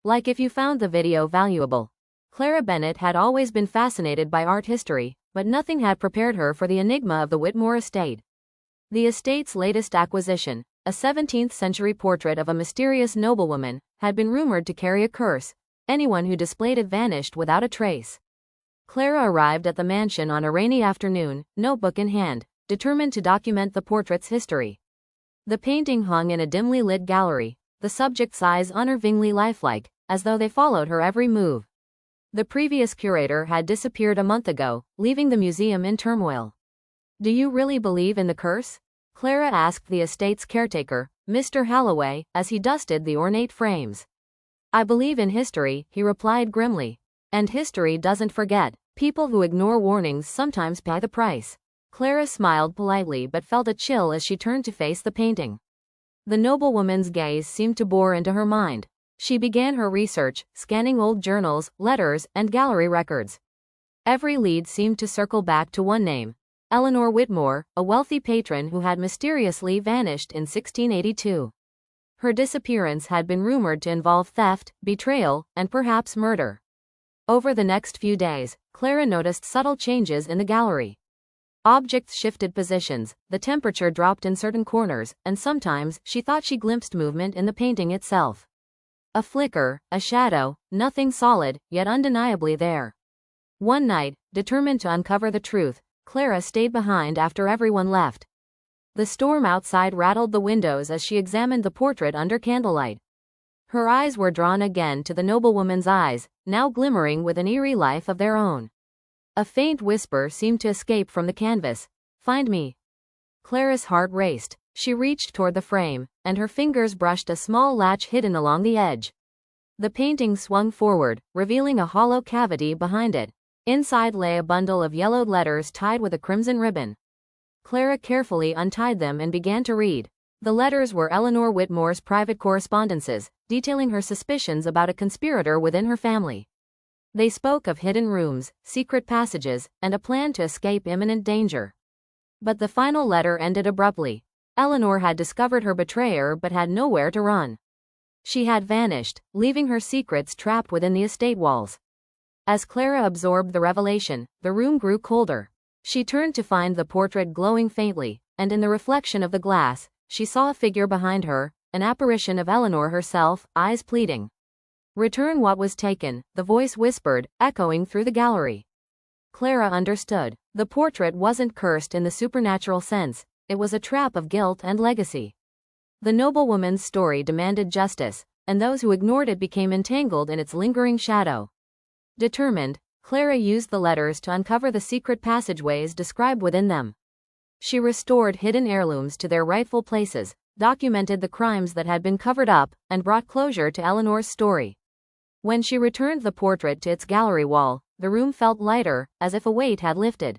Like if you found the video valuable. Clara Bennett had always been fascinated by art history, but nothing had prepared her for the enigma of the Whitmore estate. The estate's latest acquisition, a 17th-century portrait of a mysterious noblewoman, had been rumored to carry a curse. Anyone who displayed it vanished without a trace. Clara arrived at the mansion on a rainy afternoon, notebook in hand, determined to document the portrait's history. The painting hung in a dimly lit gallery, the subject's eyes unnervingly lifelike, as though they followed her every move. The previous curator had disappeared a month ago, leaving the museum in turmoil. "Do you really believe in the curse?" Clara asked the estate's caretaker, Mr. Halloway, as he dusted the ornate frames. "I believe in history," he replied grimly. "And history doesn't forget. People who ignore warnings sometimes pay the price." Clara smiled politely but felt a chill as she turned to face the painting. The noblewoman's gaze seemed to bore into her mind. She began her research, scanning old journals, letters, and gallery records. Every lead seemed to circle back to one name: Eleanor Whitmore, a wealthy patron who had mysteriously vanished in 1682. Her disappearance had been rumored to involve theft, betrayal, and perhaps murder. Over the next few days, Clara noticed subtle changes in the gallery. Objects shifted positions, the temperature dropped in certain corners, and sometimes she thought she glimpsed movement in the painting itself. A flicker, a shadow, nothing solid, yet undeniably there. One night, determined to uncover the truth, Clara stayed behind after everyone left. The storm outside rattled the windows as she examined the portrait under candlelight. Her eyes were drawn again to the noblewoman's eyes, now glimmering with an eerie life of their own. A faint whisper seemed to escape from the canvas. "Find me." Clara's heart raced. She reached toward the frame, and her fingers brushed a small latch hidden along the edge. The painting swung forward, revealing a hollow cavity behind it. Inside lay a bundle of yellowed letters tied with a crimson ribbon. Clara carefully untied them and began to read. The letters were Eleanor Whitmore's private correspondences, detailing her suspicions about a conspirator within her family. They spoke of hidden rooms, secret passages, and a plan to escape imminent danger. But the final letter ended abruptly. Eleanor had discovered her betrayer but had nowhere to run. She had vanished, leaving her secrets trapped within the estate walls. As Clara absorbed the revelation, the room grew colder. She turned to find the portrait glowing faintly, and in the reflection of the glass, she saw a figure behind her, an apparition of Eleanor herself, eyes pleading. "Return what was taken," the voice whispered, echoing through the gallery. Clara understood. The portrait wasn't cursed in the supernatural sense, it was a trap of guilt and legacy. The noblewoman's story demanded justice, and those who ignored it became entangled in its lingering shadow. Determined, Clara used the letters to uncover the secret passageways described within them. She restored hidden heirlooms to their rightful places, documented the crimes that had been covered up, and brought closure to Eleanor's story. When she returned the portrait to its gallery wall, the room felt lighter, as if a weight had lifted.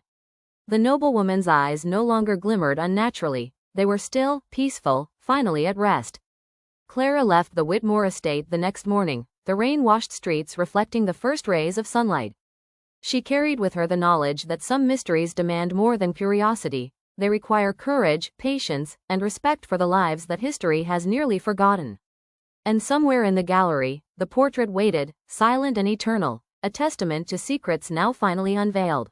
The noblewoman's eyes no longer glimmered unnaturally, they were still, peaceful, finally at rest. Clara left the Whitmore estate the next morning, the rain-washed streets reflecting the first rays of sunlight. She carried with her the knowledge that some mysteries demand more than curiosity, they require courage, patience, and respect for the lives that history has nearly forgotten. And somewhere in the gallery, the portrait waited, silent and eternal, a testament to secrets now finally unveiled.